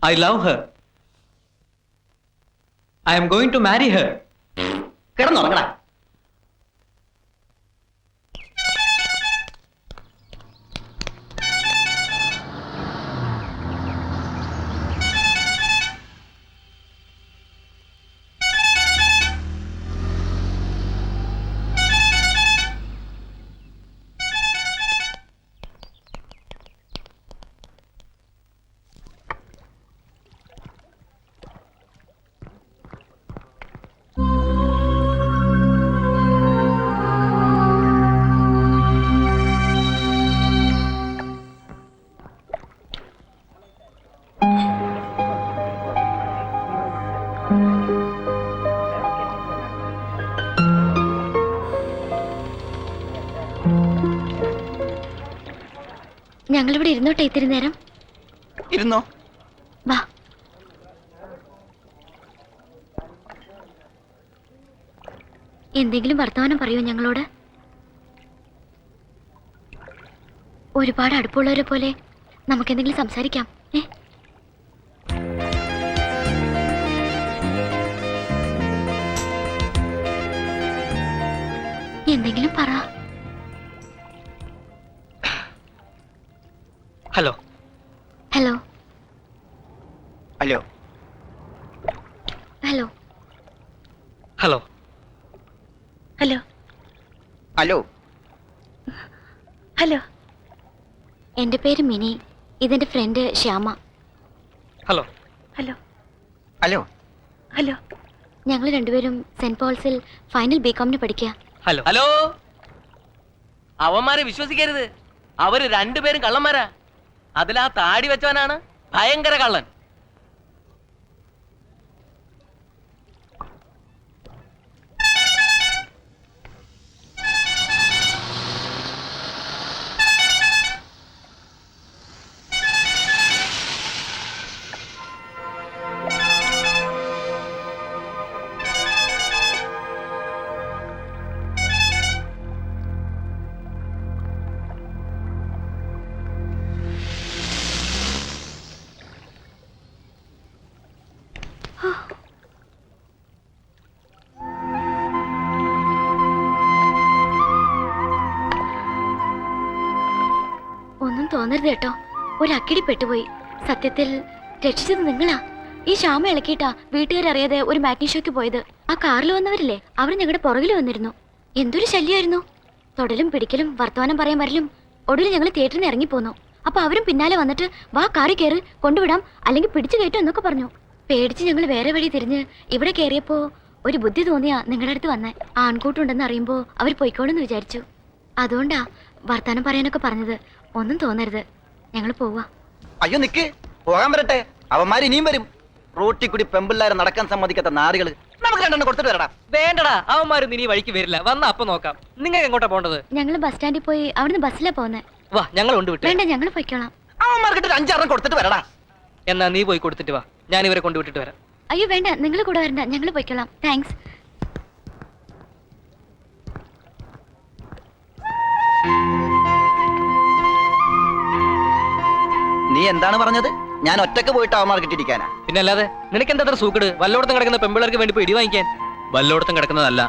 I love her. I am going to marry her. കിടന്നുറങ്ങടാ. ഞങ്ങളിവിടെ ഇരുന്നോട്ടെ ഇത്തിരി നേരം. ഇരുന്നോ. വാ. എന്തെങ്കിലും വർത്തമാനം പറയൂ ഞങ്ങളോട്. ഒരുപാട് അടുപ്പമുള്ളവരെ പോലെ നമുക്കെന്തെങ്കിലും സംസാരിക്കാം. എന്തെങ്കിലും പറ. Hello. Hello. Hello. Hello. Hello. Hello. Hello. Hello. എൻ്റെ പേര് മിനി. ഇതെന്റെ friend Shyama. Hello. Hello. Hello. Hello. ഞങ്ങൾ രണ്ടുപേരും സെന്റ് പോൾസിൽ ഫൈനൽ ബികോമിന് പഠിക്കുക. ഹലോ. ഹലോ. അവന്മാരെ വിശ്വസിക്കരുത്. അവര് രണ്ടുപേരും കള്ളന്മാരാ. അതിലാ താടി വെച്ചവനാണ് ഭയങ്കര കള്ളൻ. ഒന്നും തോന്നരുത് കേട്ടോ. ഒരു അക്കിടി പെട്ടുപോയി. സത്യത്തിൽ രക്ഷിച്ചത് നിങ്ങളാ. ഈ ശ്യാമ ഇളക്കിയിട്ടാ വീട്ടുകാരറിയാതെ ഒരു മാറ്റി ഷോയ്ക്ക് പോയത്. ആ കാറിൽ വന്നവരില്ലേ, അവർ ഞങ്ങളുടെ പുറകിൽ വന്നിരുന്നു. എന്തൊരു ശല്യമായിരുന്നു. തൊടലും പിടിക്കലും വർത്തമാനം പറയാൻ വരലും. ഒടുവിൽ ഞങ്ങൾ തിയേറ്ററിൽ നിന്ന് ഇറങ്ങിപ്പോന്നു. അപ്പൊ അവരും പിന്നാലെ വന്നിട്ട് വാ കാറി കയറി കൊണ്ടുവിടാം, അല്ലെങ്കിൽ പിടിച്ചു കയറ്റും എന്നൊക്കെ പറഞ്ഞു. പേടിച്ച് ഞങ്ങൾ വേറെ വഴി തിരിഞ്ഞ് ഇവിടെ കയറിയപ്പോ ഒരു ബുദ്ധി തോന്നിയാ നിങ്ങളുടെ അടുത്ത് വന്നേ. ആൺകൂട്ടുണ്ടെന്ന് അറിയുമ്പോ അവർ പൊയ്ക്കോളെന്ന് വിചാരിച്ചു. അതുകൊണ്ടാ വർത്താനം പറയാനൊക്കെ പറഞ്ഞത്. ഒന്നും തോന്നരുത്, ഞങ്ങൾ പോവാ. അയ്യോ നിക്ക്, പോകാൻ വരട്ടെ. അവന്മാർ ഇനിയും വരും. റോട്ടി കൂടി പെമ്പിള്ളാരെ നടക്കാൻ സമ്മതിക്കാത്ത നാറുകള്. നമുക്ക് രണ്ടെണ്ണം കൊടുത്തിട്ട് വരടാ. വേണ്ടടാ, അവന്മാരൊന്നും ഇനി വഴിക്ക് വരില്ല. വന്ന അപ്പൊ നോക്കാം. നിങ്ങൾക്ക് എങ്ങോട്ടാ പോണ്ടത്? ഞങ്ങൾ ബസ് സ്റ്റാൻഡിൽ പോയി അവിടുന്ന് ബസ്സിലാ പോന്നെ. വാ, ഞങ്ങൾ കൊണ്ടുവിട്ടു. വേണ്ട, ഞങ്ങൾ പൊയ്ക്കോളാം. അവന്മാർക്കിട്ട് 5-6 കൊടുത്തിട്ട് വരടാ. എന്നാ നീ പോയി കൊടുത്തിട്ട് വാ, ഞാൻ ഇവരെ കൊണ്ടുവിട്ടിട്ട് വരാം. അയ്യോ വേണ്ട, നിങ്ങൾ കൂടെ വരണ്ട, ഞങ്ങൾ പൊയ്ക്കോളാം. താങ്ക്സ്. നീ എന്താണ് പറഞ്ഞത്? ഞാൻ ഒറ്റക്ക് പോയിട്ട് അവന്മാർക്ക് ഇട്ടിരിക്കാനാ? പിന്നെ അല്ലാതെ നിനക്ക് എന്താ സൂക്കട്? വല്ലോടത്തും കിടക്കുന്ന പെമ്പിള്ളേർക്ക് വേണ്ടി പോയി ഇടി വാങ്ങിക്കാൻ. വല്ലോടത്തും കിടക്കുന്നതല്ല.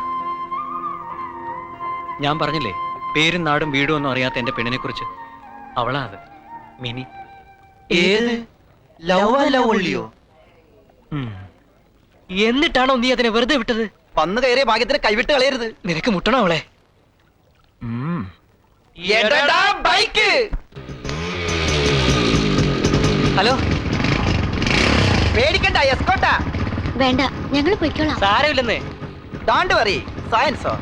ഞാൻ പറഞ്ഞില്ലേ, പേരും നാടും വീടും ഒന്നും അറിയാത്ത എന്റെ പെണ്ണിനെ കുറിച്ച്. അവളാ അത്, മിനി. ഏത് ലവ്വോ? എന്നിട്ടാണോ നീ അതിനെ വെറുതെ വിട്ടത്? വന്നു കയറിയ ഭാഗ്യത്തിന് കൈവിട്ട് കളയരുത്. നിനക്ക് മുട്ടണോ അവളെ? ബൈക്ക്. ഹലോ. പേടിക്കണ്ട, എസ്കോട്ടാ. വേണ്ട, ഞങ്ങൾ പൊയ്ക്കോളാം. സാരമില്ലെന്നേ. Don't worry, സയൻസോ.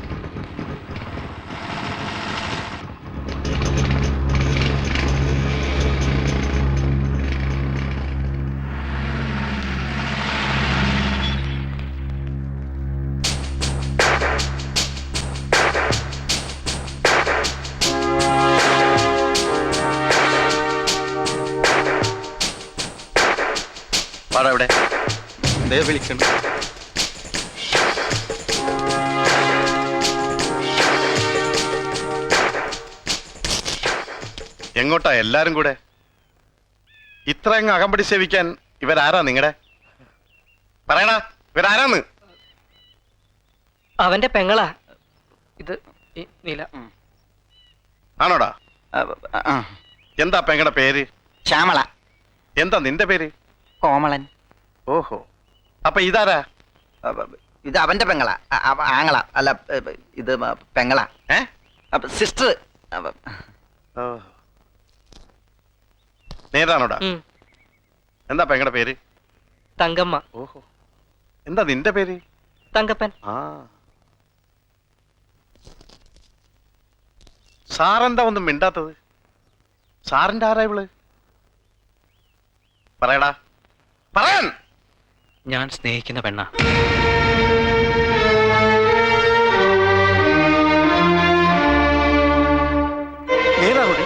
എവിടെ വിളിക്കുന്നു? എങ്ങോട്ടാ എല്ലാരും കൂടെ? ഇത്രയങ്ങ് അകമ്പടി സേവിക്കാൻ ഇവരാരാ നിങ്ങടെ? പറയടാ, ഇവരാരാന്ന്? അവന്റെ പെങ്ങളാ ഇത്. നീല. ആണോടാ? ആ, എന്താ പെങ്ങടെ പേര്? ശ്യാമള. എന്താ നിന്റെ പേര്? കോമളൻ. ഓഹോ, അപ്പൊ ഇതാരാ? ഇത് അവന്റെ പെങ്ങളാ. ആങ്ങള അല്ല, ഇത് പെങ്ങളാ. സിസ്റ്റർ. നേതാണോടാ? എന്താ പെങ്ങടെ പേര്? തങ്കമ്മ. ഓഹോ, എന്താ നിന്റെ പേര്? തങ്കപ്പൻ. ആ, സാറെന്താ ഒന്നും മിണ്ടാത്തത്? സാറിന്റെ ആരാ ഇവള്? പറയടാ, പറയാൻ. ഞാൻ സ്നേഹിക്കുന്ന പെണ്ണ. നേതാണോടി?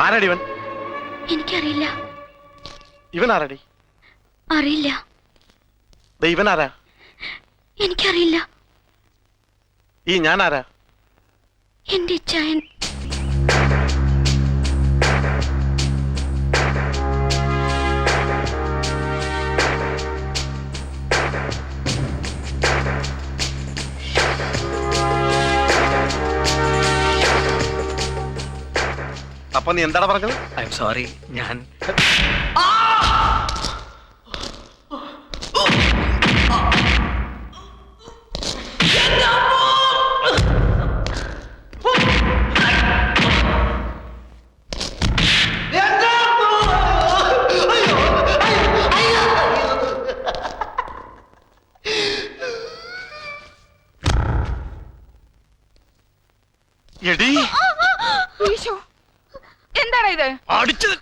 ആരാടി ഇവൻ? എനിക്കറിയില്ല. ഇവൻ ആരാടി? അറിയില്ല. ഇവൻ ആരാ? എനിക്കറിയില്ല. ഈ ഞാൻ ആരാ? എന്റെ ഇച്ചായൻ. അപ്പൊ നീ എന്താടാ പറഞ്ഞത്? I am sorry. ഞാൻ എടീ, എന്താണ് ഇത്? അടിച്ചത്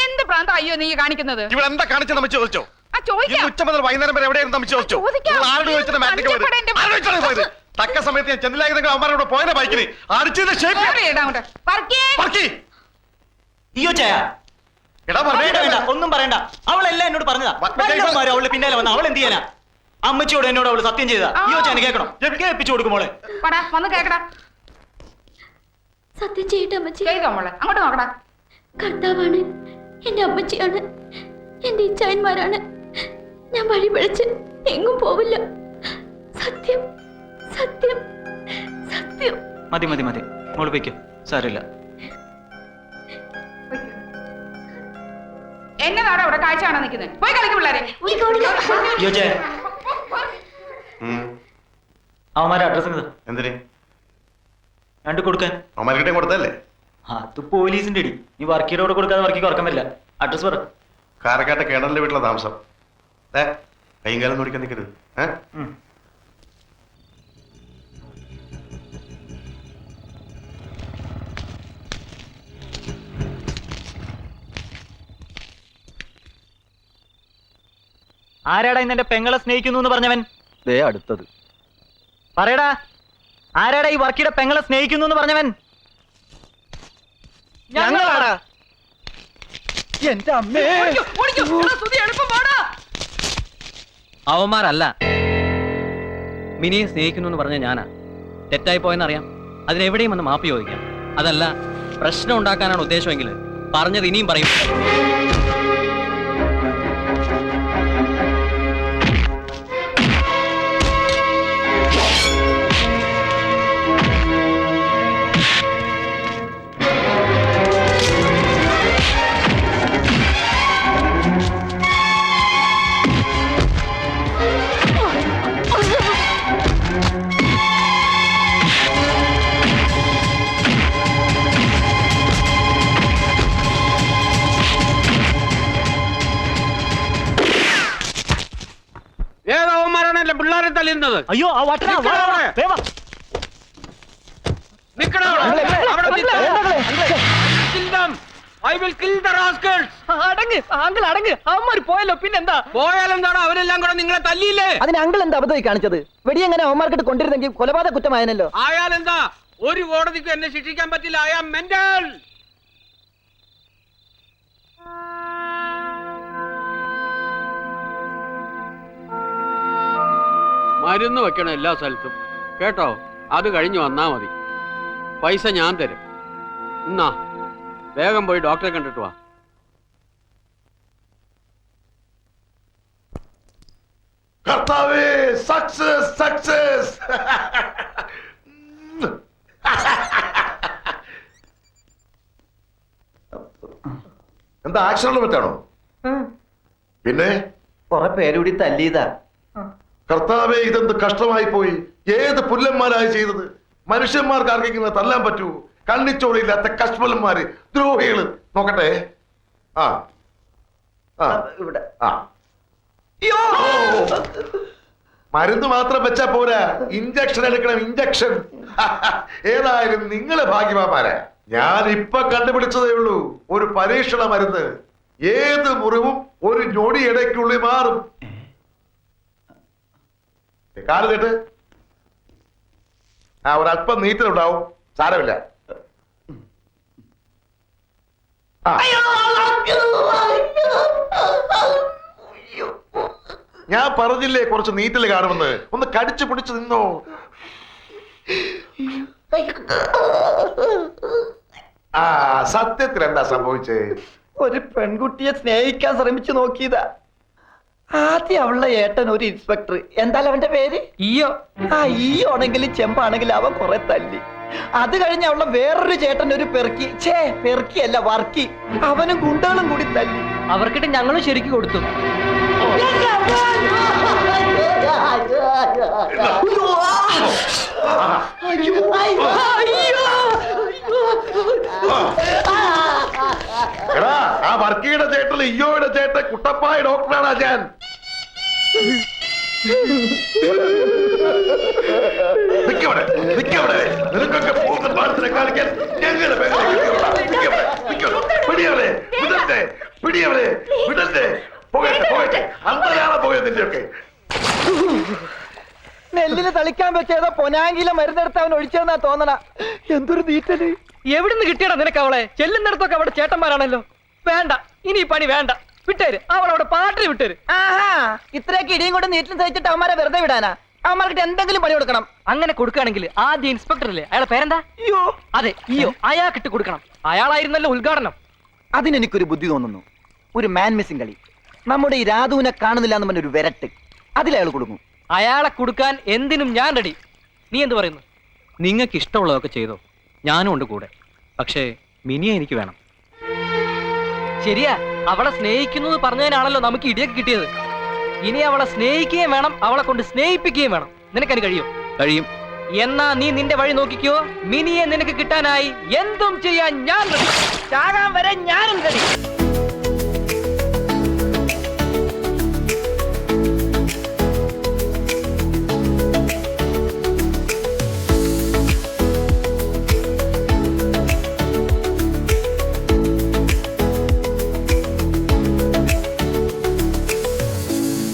എന്ത് പ്രാന്ത അയ്യോ നീ കാണിക്കുന്നത്? ഇവളെന്താ കാണിച്ചത് നമ്മ ചോദിച്ചോ? ആ ചോദിക്കാം. ഇന്ന് ഉച്ച മുതൽ വൈകുന്നേരം വരെ എവിടെയായിരുന്നു നമ്മ ചോദിച്ചോ? ചോദിക്കാം. നിങ്ങൾ ആരോട് ചോദിച്ചിട്ട് മാറ്റിക്ക് പോയത്? കഷ്ടപ്പെടേണ്ട- ആരോട് ചോദിച്ചാണ് പോയത്? തക്ക സമയത്ത് ഞാൻ ചെന്നിലായിരുന്നെങ്കിൽ അവന്മാരോട് പോയതിനെ ബൈക്കിന് അടിച്ചതിന്റെ ഷേപ്പ്. ഓടി ഇടാ അങ്ങോട്ട്. പറക്കേ. പറക്കി. അയ്യോ ചായ എടാ വേണ്ട വേണ്ട, പറഞ്ഞു. ഒന്നും പറയണ്ട. അവളെല്ലാം എന്നോട് പറഞ്ഞതാ. വല്ലവന്മാരും അവളുടെ പിന്നാലെ വന്ന അവൾ എന്ത് ചെയ്യാനാ? അമ്മച്ചിയോട് എന്നോട് അവള് സത്യം ചെയ്തതാ. അയ്യോ ചായ കേൾക്കണം, കേൾപ്പിച്ചു കൊടുക്കും മോളെ. പടാ വന്ന് കേക്കടാ. സത്യം ചെയ്യട്ടെ അമ്മച്ചി. ചെയ്തോ മോളെ, അങ്ങോട്ട് നോക്കടാ. കർത്താവാണ്, എന്റെ അമ്മച്ചിയാണ്, എന്റെ ഇച്ചായന്മാരാണ്. ഞാൻ വഴി പിഴച്ച് എങ്ങും പോവില്ല. സത്യം സത്യം സത്യം. മതി മതി മതി, മോള് പൊയ്ക്കോ, സാരമില്ല. എന്നതാടാ ഇവിടെ കാഴ്ച കാണാൻ നിൽക്കുന്നത്? പോയി കളിക്കും പിള്ളേരെ. അയ്യോ ചായ, ഉം. അവന്മാരെ അഡ്രസ് എന്തിന്? രണ്ട് കൊടുക്കാൻ. അവന്മാർക്കിട്ടേ കൊടുത്തല്ലേ? അത് പോലീസിന്റെ അടി. നീ വർക്കിയോട് കൊടുക്കാതെ വർക്കിക്ക് ഉറക്കം വരില്ല. അഡ്രസ് പറ. കാരക്കാട്ടെ കേണലിന്റെ വീട്ടിലെ താമസം. കൈയും കാലം നോടിക്കാൻ നിൽക്കരുത്. ആരാടാ ഇന്ന് എന്റെ പെങ്ങളെ സ്നേഹിക്കുന്നു എന്ന് പറഞ്ഞവൻ? അടുത്തത് പറയടാ, ആരാടാ ഈ വർക്കിയുടെ പെങ്ങളെ സ്നേഹിക്കുന്നു എന്ന് പറഞ്ഞവൻ? ഞങ്ങളാടാ. എന്റെ അമ്മേ. ഓടിക്കോ, ഓടിക്കോ. എടാ, സുധി, എളുപ്പം പോടാ. അവന്മാരല്ല. മിനിയെ സ്നേഹിക്കുന്നു എന്ന് പറഞ്ഞ ഞാനാ. തെറ്റായി പോയെന്നറിയാം. അതിനെവിടെയും വന്ന് മാപ്പ് ചോദിക്കാം. അതല്ല പ്രശ്നം ഉണ്ടാക്കാനാണ് ഉദ്ദേശമെങ്കിൽ പറഞ്ഞത് ഇനിയും പറയും. ഏതവന്മാരാണല്ലേ പിള്ളേരെ തല്ലുന്നത്? അയ്യോ ആ വട്ടനാ, വാ, വാ, വാ, വേഗം വാ. നിക്കടാ അവിടെ. അവിടെ kill them. I will kill the rascals. അടങ്ങ് അങ്കിൾ അടങ്ങ്. അവന്മാര് പോയല്ലോ, പിന്നെന്താ? പോയാലെന്താണോ അവരെല്ലാം കൂടെ നിങ്ങളെ തല്ലിയില്ലേ? അതിന് അങ്കിൾ എന്താ അബദ്ധമായി കാണിച്ചത്? വെടി എങ്ങനെ അവന്മാർക്കിട്ട് കൊണ്ടിരുന്നെങ്കിൽ കൊലപാതക കുറ്റമായനല്ലോ. ആയാലെന്താ? ഒരു കോടതിക്ക് എന്നെ ശിക്ഷിക്കാൻ പറ്റില്ല. I am mental. മരുന്ന് വെക്കണം എല്ലാ സ്ഥലത്തും കേട്ടോ. അത് കഴിഞ്ഞ് വന്നാ മതി. പൈസ ഞാൻ തരും. എന്നാ വേഗം പോയി ഡോക്ടറെ കണ്ടിട്ട് വാ. കർത്താവേ, സക്സസ് സക്സസ്. എന്താ ആക്സിഡന്റ് പറ്റാണോ? പിന്നെ കുറെ പേരുകൂടി തല്ലിയതാ. കർത്താവേ, ഇതെന്ത് കഷ്ടമായി പോയി. ഏത് പുല്ലന്മാരായി ചെയ്തത്? മനുഷ്യന്മാർക്ക് ആർക്കെങ്കിലും തല്ലാൻ പറ്റൂ? കണ്ണിച്ചോറിയില്ലാത്ത കശ്മലന്മാര്, ദ്രോഹികള്. നോക്കട്ടെ. ആ ആ ഇവിടെ ആ. ഓ, മരുന്ന് മാത്രം വെച്ചാ പോരാ, ഇഞ്ചക്ഷൻ എടുക്കണം, ഇഞ്ചക്ഷൻ. ഏതായാലും നിങ്ങള് ഭാഗ്യവാന്മാരാ. ഞാൻ ഇപ്പൊ കണ്ടുപിടിച്ചതേ ഉള്ളൂ ഒരു പരീക്ഷണ മരുന്ന്. ഏത് മുറിവും ഒരു ഞൊടി ഇടയ്ക്കുള്ളിൽ മാറും. കാല് കേട്ട്. ആ, ഒരല്പം നീറ്റലുണ്ടാവും, സാരമില്ല. ആ. ഞാൻ പറഞ്ഞില്ലേ കുറച്ച് നീറ്റല് കാണുമെന്ന്. ഒന്ന് കടിച്ചു പിടിച്ചു നിന്നോ. ആ, സത്യത്തിൽ എന്താ സംഭവിച്ചേ? ഒരു പെൺകുട്ടിയെ സ്നേഹിക്കാൻ ശ്രമിച്ചു നോക്കിയതാ. ആദ്യം അവളുടെ ഏട്ടൻ ഒരു ഇൻസ്പെക്ടർ, എന്തായാലും അവന്റെ പേര് ഈയോ. ആ ഈയോ ആണെങ്കിലും ചെമ്പാണെങ്കിലും അവൻ കുറെ തല്ലി. അത് കഴിഞ്ഞ് അവളുടെ വേറൊരു ചേട്ടൻ ഒരു പെറുക്കി, പെറുക്കിയല്ല വർക്കി, അവനും ഗുണ്ടകളും കൂടി തല്ലി. അവർക്കിട്ട് ഞങ്ങളും ശരിക്കും കൊടുത്തു. എടാ, ആ വർക്കിയുടെ ചേട്ടൻ ഇയ്യോയുടെ ചേട്ടൻ കുട്ടപ്പായ ഡോക്ടറാണ് ഞാൻ. നിക്കവിടെ, നിക്കവിടെ. നിനക്കൊക്കെ പോകുന്ന പാടത്തിനെ കാണിക്കാൻ ഞങ്ങളുടെ പിടിയവളെ, വിടട്ടെ, പിടിയവളെ, വിടട്ടെ. പോകട്ടെ, പോകട്ടെ. അന്തരാളെ പോയത് നിന്റെയൊക്കെ. നെല്ലിന് തളിക്കാൻ വെച്ചേതോ പൊനാങ്കിലെ മരുന്നെടുത്ത് അവൻ ഒഴിച്ചതെന്നാ തോന്നണ. എന്തൊരു നീറ്റല്. എവിടുന്ന് കിട്ടിയടാ നിനക്ക് അവളെ? ചെല്ലുന്നിടത്തൊക്കെ അവിടെ ചേട്ടന്മാരാണല്ലോ. വേണ്ട, ഇനി ഈ പണി വേണ്ട, വിട്ടേര്. അവളവിടെ പാട്ടിന് വിട്ടേര്. ആഹാ, ഇത്രയൊക്കെ ഇടിയും കൊണ്ട് നീറ്റിൽ സഹിച്ചിട്ട് അവന്മാരെ വെറുതെ വിടാനാ? അവന്മാർക്കിട്ട് എന്തെങ്കിലും പണി കൊടുക്കണം. അങ്ങനെ കൊടുക്കുകയാണെങ്കിൽ ആദ്യം ഇൻസ്പെക്ടർ അല്ലേ, അയാളെ പേരെന്താ? അയ്യോ, അതെ, ഈയോ. അയാൾക്കിട്ട് കൊടുക്കണം. അയാളായിരുന്നല്ലോ ഉദ്ഘാടനം. അതിനെനിക്കൊരു ബുദ്ധി തോന്നുന്നു. ഒരു മാൻ മിസ്സിംഗ് കളി. നമ്മുടെ ഈ രാധുവിനെ കാണുന്നില്ല എന്ന് പറഞ്ഞൊരു വിരട്ട്, അതിലയാൾ കൊടുക്കും. അയാളെ കൊടുക്കാൻ എന്തിനും ഞാൻ റെഡി. നീ എന്ത് പറയുന്നു? നിങ്ങൾക്ക് ഇഷ്ടമുള്ളതൊക്കെ ചെയ്തോ, ഞാനും ഉണ്ട് കൂടെ. പക്ഷേ മിനിയെ എനിക്ക് വേണം. ശരിയാ, അവളെ സ്നേഹിക്കുന്നു പറഞ്ഞതിനാണല്ലോ നമുക്ക് ഇടിയൊക്കെ കിട്ടിയത്. ഇനി അവളെ സ്നേഹിക്കുകയും വേണം, അവളെ കൊണ്ട് സ്നേഹിപ്പിക്കുകയും വേണം. നിനക്കതിന് കഴിയും? കഴിയും. എന്നാ നീ നിന്റെ വഴി നോക്കിക്കോ. മിനിയെ നിനക്ക് കിട്ടാനായി എന്തും ചെയ്യാൻ ഞാൻ റെഡി. ചാകാൻ വരെ ഞാനും റെഡി.